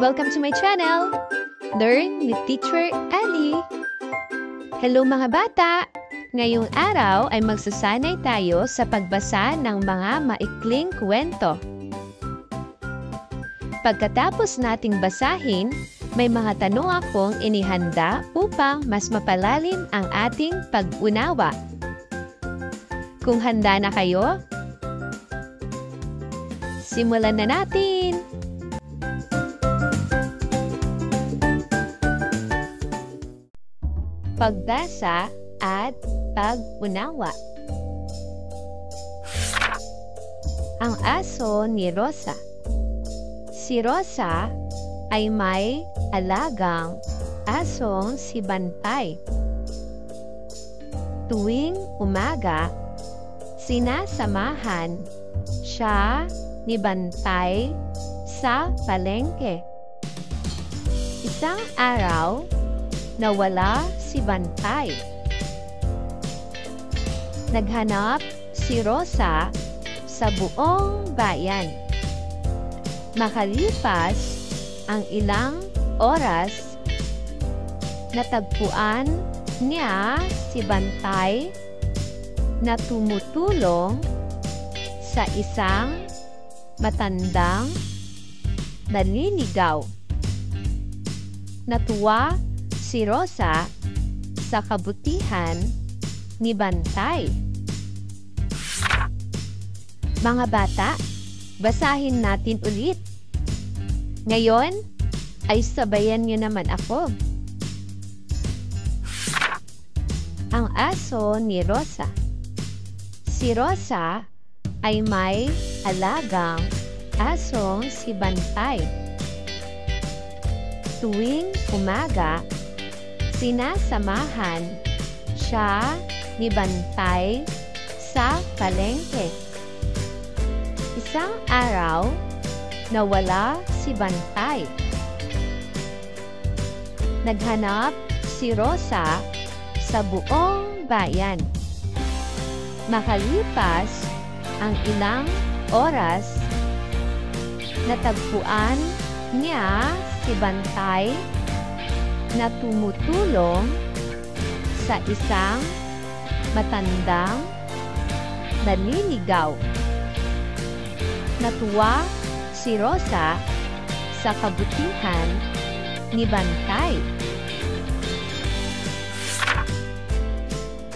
Welcome to my channel, Learn with Teacher Ali. Hello mga bata! Ngayong araw ay magsasanay tayo sa pagbasa ng mga maikling kwento. Pagkatapos nating basahin, may mga tanong akong inihanda upang mas mapalalim ang ating pag-unawa. Kung handa na kayo, simulan na natin! Pagbasa at pag-unawa. Ang aso ni Rosa. Si Rosa ay may alagang asong si Bantay. Tuwing umaga, sinasamahan siya ni Bantay sa palengke. Isang araw, nawala si Bantay. Naghanap si Rosa sa buong bayan. Makalipas ang ilang oras, natagpuan niya si Bantay na tumutulong sa isang matandang nanliligaw. Natuwa si Rosa sa kabutihan ni Bantay. Mga bata, basahin natin ulit. Ngayon ay sabayan niyo naman ako. Ang aso ni Rosa. Si Rosa ay may alagang asong si Bantay. Tuwing umaga, sinasamahan siya ni Bantay sa palengke. Isang araw, nawala si Bantay. Naghanap si Rosa sa buong bayan. Makalipas ang ilang oras, natagpuan niya si Bantay na tumutulong sa isang matandang nanliligaw. Natuwa si Rosa sa kabutihan ni Bantay.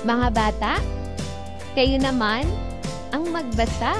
Mga bata, kayo naman ang magbasa.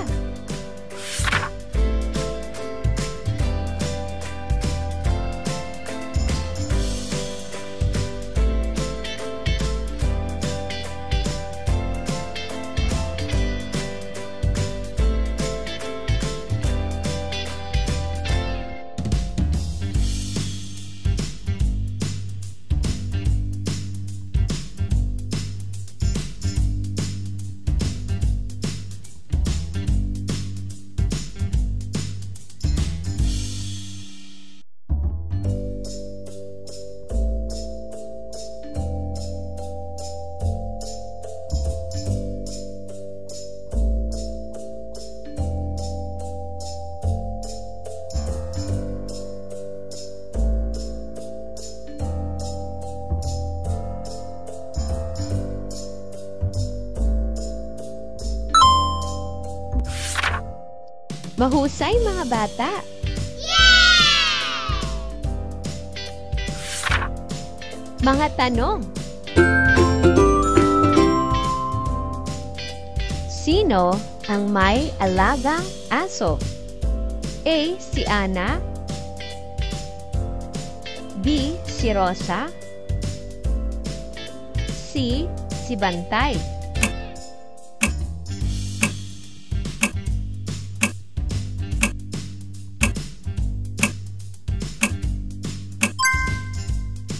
Mahusay mga bata! Yeah! Mga tanong. Sino ang may alagang aso? A. Si Ana, B. Si Rosa, C. Si Bantay.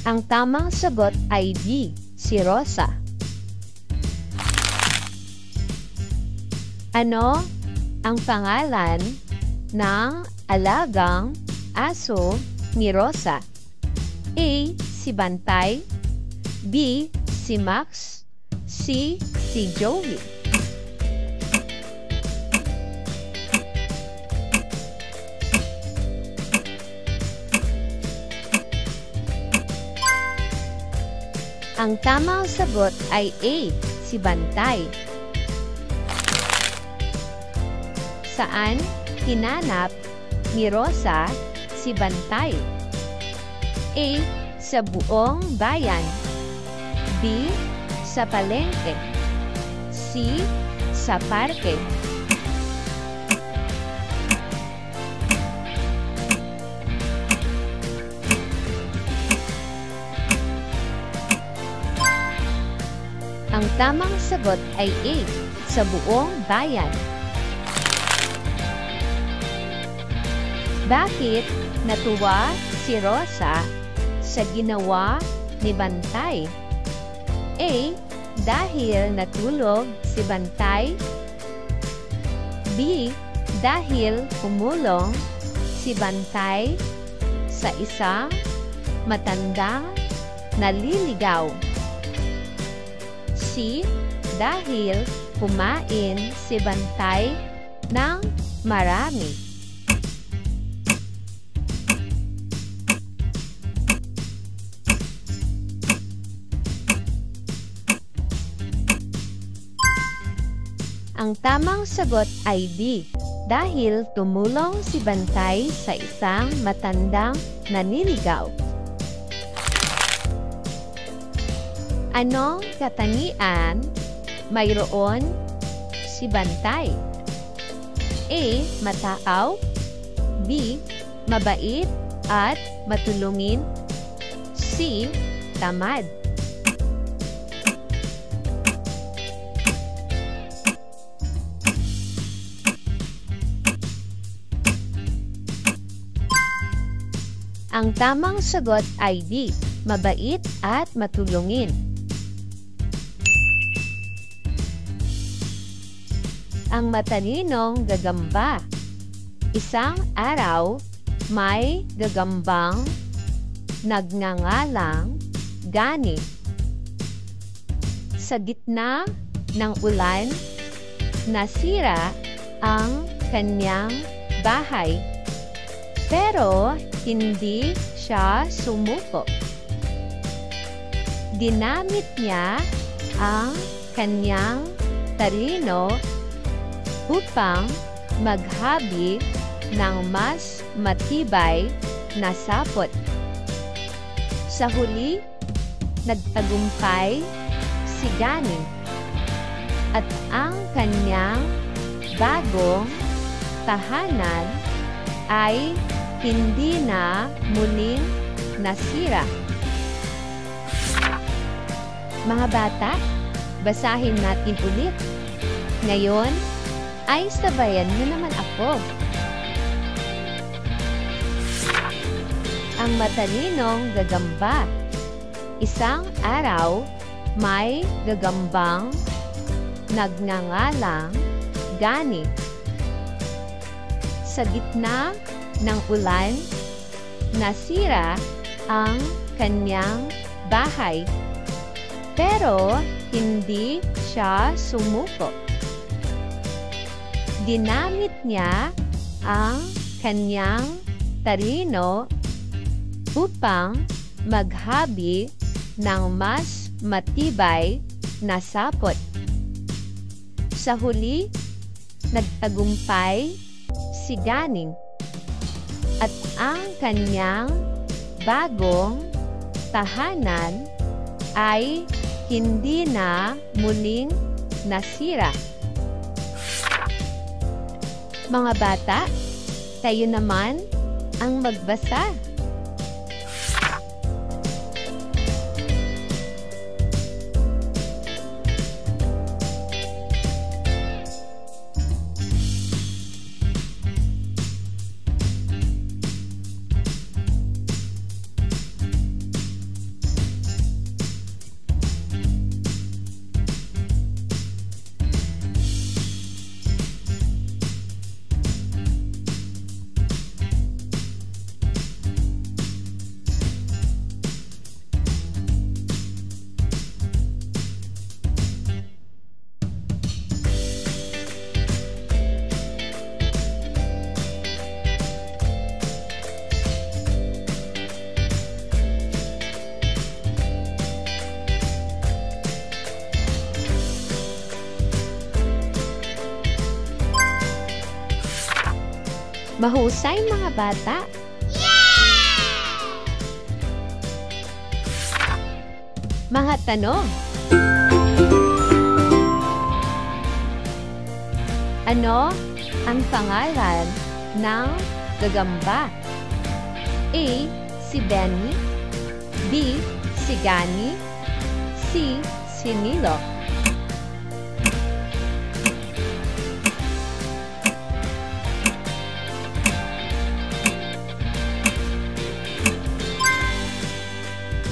Ang tamang sagot ay B. Si Rosa. Ano ang pangalan ng alagang aso ni Rosa? A. Si Bantay, B. Si Max, C. Si Joey. Ang tamang sagot ay A, si Bantay. Saan hinanap ni Rosa si Bantay? A, sa buong bayan. B, sa palengke. C, sa parke. Ang tamang sagot ay A, sa buong bayan. Bakit natuwa si Rosa sa ginawa ni Bantay? A, dahil natulog si Bantay. B, dahil tumulong si Bantay sa isang matandang naliligaw. C, dahil kumain si Bantay ng marami. Ang tamang sagot ay D, dahil tumulong si Bantay sa isang matandang naniligaw. Anong katangian mayroon si Bantay? A, mataaw. B, mabait at matulungin. C, tamad. Ang tamang sagot ay D, mabait at matulungin. Ang matalinong gagamba. Isang araw, may gagambang nagngangalang Gani. Sa gitna ng ulan, nasira ang kanyang bahay. Pero hindi siya sumuko. Ginamit niya ang kanyang talino upang maghabi ng mas matibay na sapot. Sa huli, nagtagumpay si Gani at ang kanyang bagong tahanan ay hindi na muling nasira. Mga bata, basahin natin ulit. Ngayon, ay sabayan niyo naman ako. Ang matalinong gagamba. Isang araw, may gagambang nagngangalang Gani. Sa gitna ng ulan, nasira ang kanyang bahay. Pero hindi siya sumuko. Ginamit niya ang kanyang talino upang maghabi ng mas matibay na sapot. Sa huli, nagtagumpay si Gani at ang kanyang bagong tahanan ay hindi na muling nasira. Mga bata, tayo naman ang magbasa. Mahusay mga bata! Mga tanong. Ano ang pangalan ng gagamba? A. Si Benny, B. Si Gani, C. Si Nilo.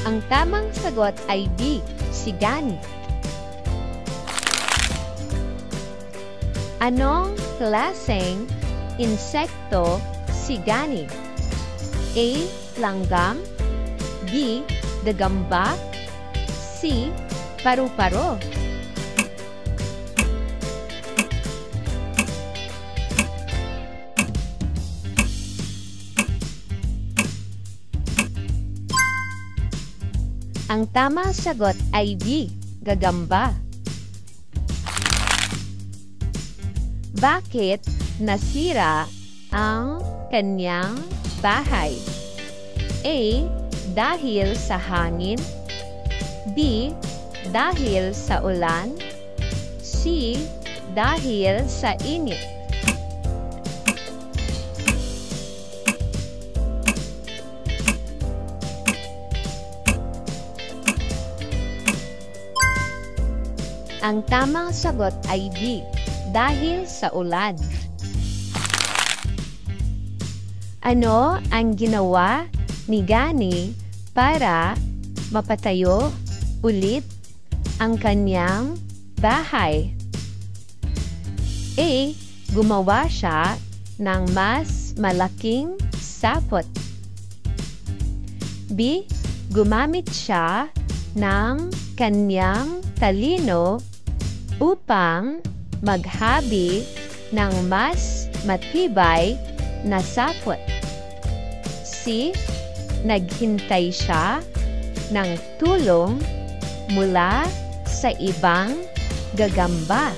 Ang tamang sagot ay B. Si Gani. Anong klaseng insekto si Gani? A. Langgam, B. Gagamba, C. Paru-paro. Ang tamang sagot ay B. Gagamba. Bakit nasira ang kanyang bahay? A. Dahil sa hangin, B. Dahil sa ulan, C. Dahil sa init. Ang tamang sagot ay B. Dahil sa ulan. Ano ang ginawa ni Gani para mapatayo ulit ang kanyang bahay? A. Gumawa siya ng mas malaking sapot. B. Gumamit siya ng kanyang talino upang maghabi ng mas matibay na sapot. C. Naghintay siya ng tulong mula sa ibang gagamba.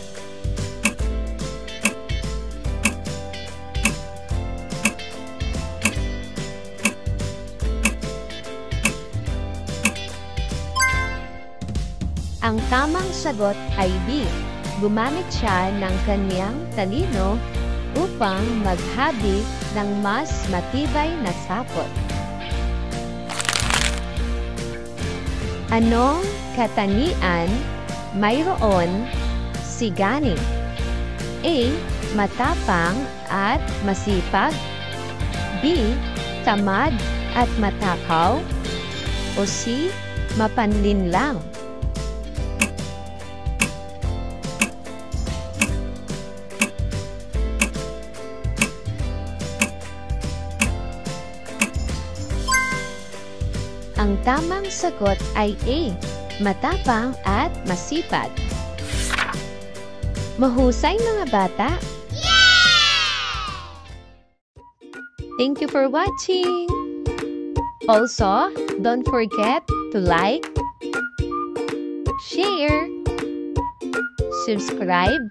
Ang tamang sagot ay B. Gumamit siya ng kanyang talino upang maghabi ng mas matibay na sapot. Anong katangian mayroon si Gani? A. Matapang at masipag, B. Tamad at matakaw, o C. Mapanlinlang. Ang tamang sagot ay A. Matapang at masipag. Mahusay mga bata! Thank you for watching! Also, don't forget to like, share, subscribe,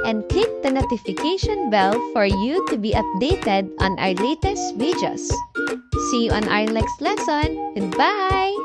and click the notification bell for you to be updated on our latest videos. See you on our next lesson. Goodbye!